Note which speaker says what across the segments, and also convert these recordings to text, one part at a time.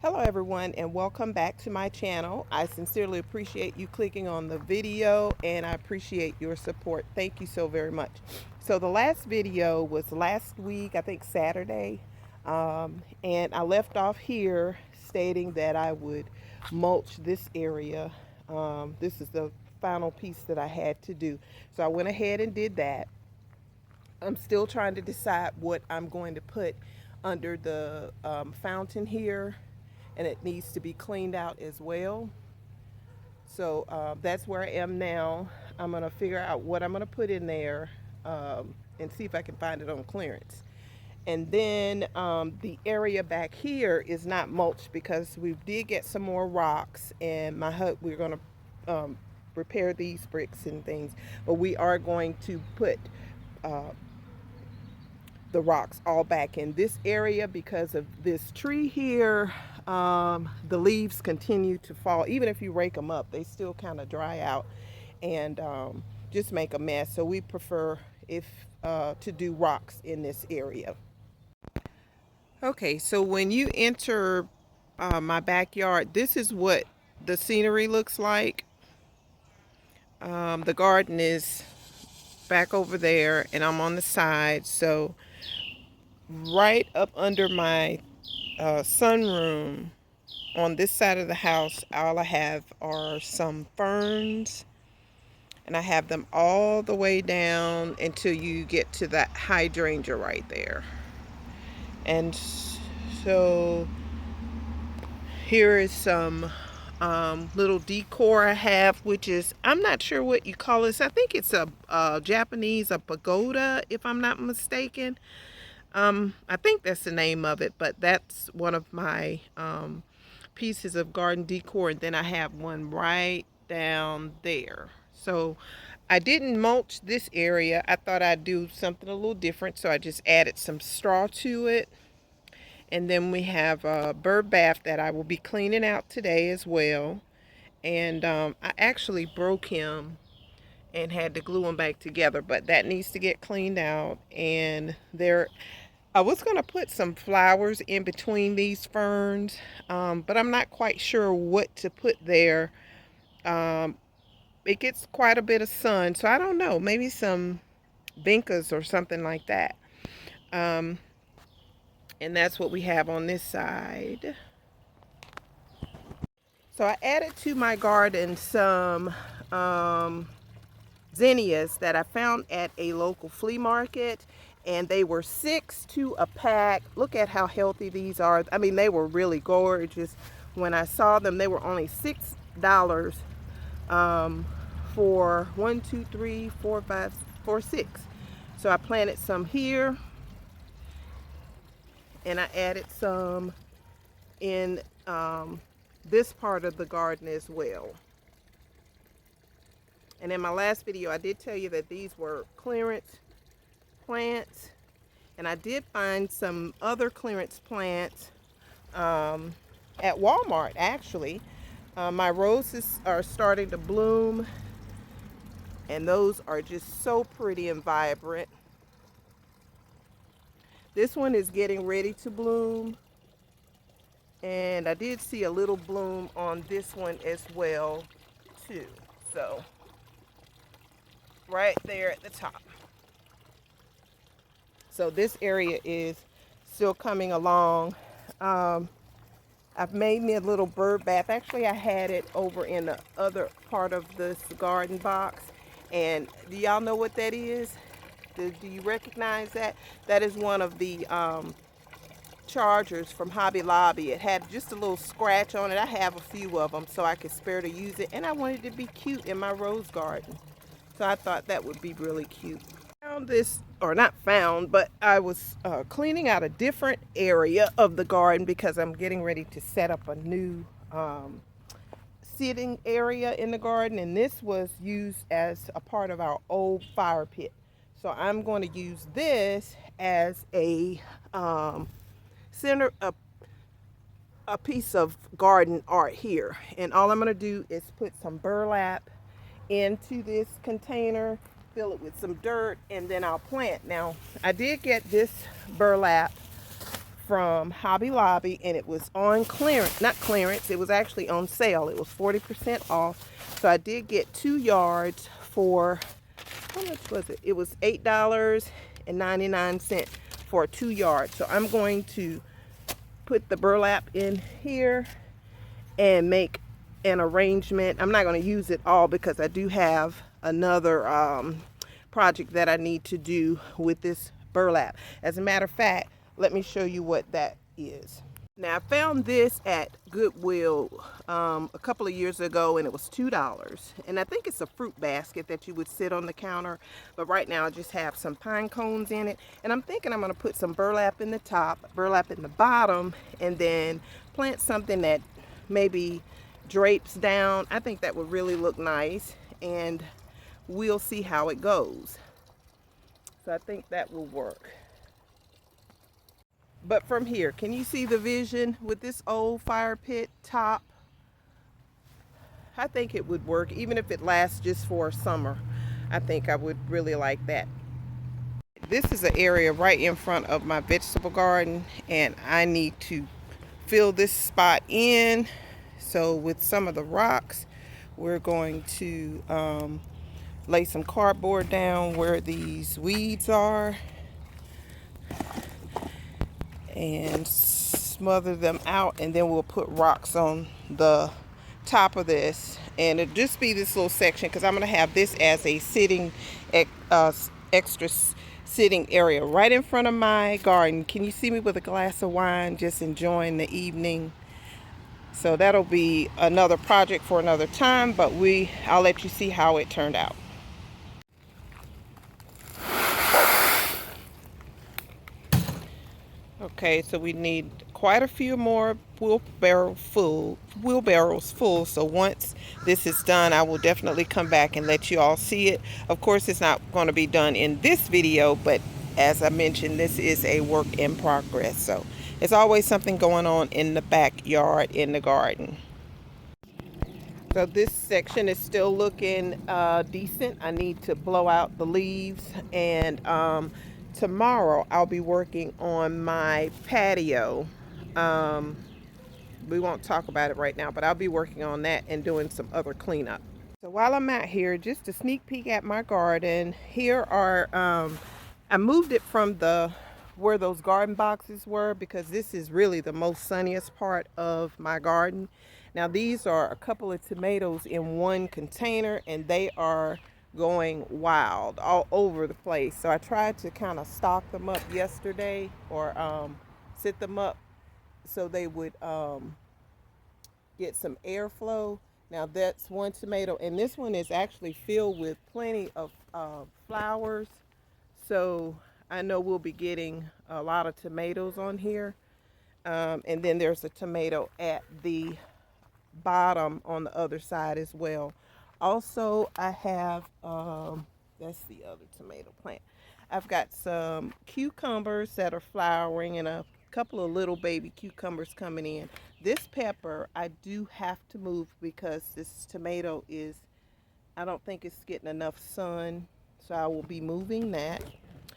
Speaker 1: Hello everyone and welcome back to my channel. I sincerely appreciate you clicking on the video and I appreciate your support. Thank you so very much. So the last video was last week, I think Saturday, and I left off here stating that I would mulch this area. This is the final piece that I had to do. So I went ahead and did that. I'm still trying to decide what I'm going to put under the fountain here, and it needs to be cleaned out as well. So that's where I am now. I'm going to figure out what I'm going to put in there and see if I can find it on clearance. And then the area back here is not mulched because we did get some more rocks, and we're going to repair these bricks and things, but we are going to put the rocks all back in this area because of this tree here. The leaves continue to fall. Even if you rake them up, they still kind of dry out and just make a mess. So we prefer to do rocks in this area. Okay, so when you enter my backyard, this is what the scenery looks like. The garden is back over there and I'm on the side, so right up under my sunroom on this side of the house, all I have are some ferns, and I have them all the way down until you get to that hydrangea right there. And so here is some little decor I have, which is, I'm not sure what you call this. I think it's a Japanese, a pagoda, if I'm not mistaken. I think that's the name of it, but that's one of my pieces of garden decor. And then I have one right down there. So I didn't mulch this area. I thought I'd do something a little different, so I just added some straw to it. And then we have a bird bath that I will be cleaning out today as well. And I actually broke him and had to glue them back together, but that needs to get cleaned out. And I was going to put some flowers in between these ferns, but I'm not quite sure what to put there. It gets quite a bit of sun, so I don't know, maybe some vincas or something like that. And that's what we have on this side. So I added to my garden some zinnias that I found at a local flea market, and they were 6 to a pack. Look at how healthy these are. I mean, they were really gorgeous. When I saw them, they were only $6 for 1, 2, 3, 4, 5, 4, 6. So I planted some here, and I added some in this part of the garden as well. And in my last video, I did tell you that these were clearance plants, and I did find some other clearance plants at Walmart actually. My roses are starting to bloom, and those are just so pretty and vibrant. This one is getting ready to bloom, and I did see a little bloom on this one as well too. So right there at the top. So this area is still coming along. I've made me a little bird bath. Actually, I had it over in the other part of this garden box. And do y'all know what that is? Do you recognize that? That is one of the chargers from Hobby Lobby. It had just a little scratch on it. I have a few of them, so I could spare to use it. And I wanted it to be cute in my rose garden. So I thought that would be really cute. Found this, or not found, but I was cleaning out a different area of the garden because I'm getting ready to set up a new sitting area in the garden, and this was used as a part of our old fire pit. So I'm going to use this as a a piece of garden art here. And all I'm going to do is put some burlap into this container, fill it with some dirt, and then I'll plant. Now, I did get this burlap from Hobby Lobby, and it was on clearance, not clearance, it was actually on sale. It was 40% off. So I did get 2 yards for, how much was it? It was $8.99 for 2 yards. So I'm going to put the burlap in here and make an arrangement. I'm not going to use it all because I do have another project that I need to do with this burlap. As a matter of fact, let me show you what that is. Now, I found this at Goodwill a couple of years ago, and it was $2. And I think it's a fruit basket that you would sit on the counter. But right now, I just have some pine cones in it. And I'm thinking I'm going to put some burlap in the top, burlap in the bottom, and then plant something that maybe drapes down. I think that would really look nice. And we'll see how it goes. So I think that will work. But from here, can you see the vision with this old fire pit top? I think it would work, even if it lasts just for summer. I think I would really like that. This is an area right in front of my vegetable garden, and I need to fill this spot in. So with some of the rocks, we're going to lay some cardboard down where these weeds are and smother them out, and then we'll put rocks on the top of this, and it'll just be this little section because I'm going to have this as a sitting extra sitting area right in front of my garden. Can you see me with a glass of wine just enjoying the evening? So that'll be another project for another time, but I'll let you see how it turned out. Okay, so we need quite a few more wheelbarrows full. So once this is done, I will definitely come back and let you all see it. Of course, it's not going to be done in this video, but as I mentioned, this is a work in progress. So there's always something going on in the backyard, in the garden. So this section is still looking decent. I need to blow out the leaves, and tomorrow I'll be working on my patio. We won't talk about it right now, but I'll be working on that and doing some other cleanup. So while I'm out here, just a sneak peek at my garden. Here are, I moved it from where those garden boxes were because this is really the most sunniest part of my garden. Now these are a couple of tomatoes in one container, and they are going wild all over the place. So I tried to kind of stock them up yesterday, or sit them up so they would get some airflow. Now that's one tomato, and this one is actually filled with plenty of flowers. So I know we'll be getting a lot of tomatoes on here. And then there's a tomato at the bottom on the other side as well. Also, I have, that's the other tomato plant. I've got some cucumbers that are flowering and a couple of little baby cucumbers coming in. This pepper I do have to move because this tomato is, I don't think it's getting enough sun, so I will be moving that.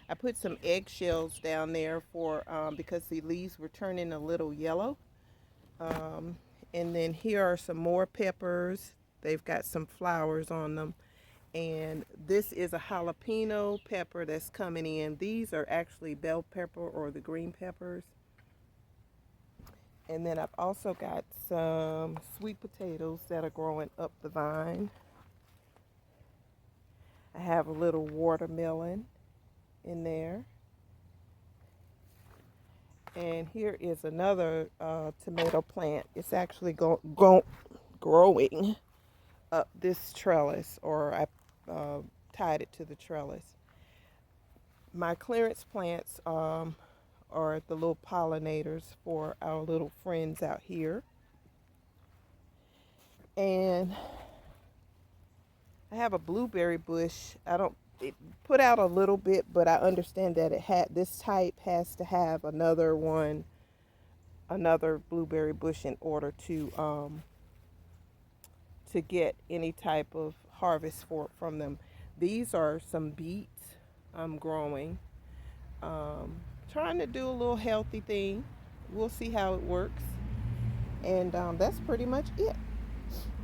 Speaker 1: I put some eggshells down there for because the leaves were turning a little yellow. And then here are some more peppers. They've got some flowers on them. And this is a jalapeno pepper that's coming in. These are actually bell pepper, or the green peppers. And then I've also got some sweet potatoes that are growing up the vine. I have a little watermelon in there. And here is another tomato plant. It's actually growing up this trellis, or I tied it to the trellis. My clearance plants are the little pollinators for our little friends out here. And I have a blueberry bush. It put out a little bit, but I understand that this type has to have another blueberry bush in order to get any type of harvest from them. These are some beets I'm growing. Trying to do a little healthy thing. we'll see how it works. And that's pretty much it.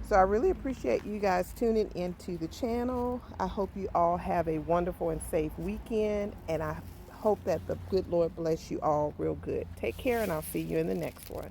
Speaker 1: So I really appreciate you guys tuning into the channel. I hope you all have a wonderful and safe weekend. And I hope that the good Lord bless you all real good. Take care, and I'll see you in the next one.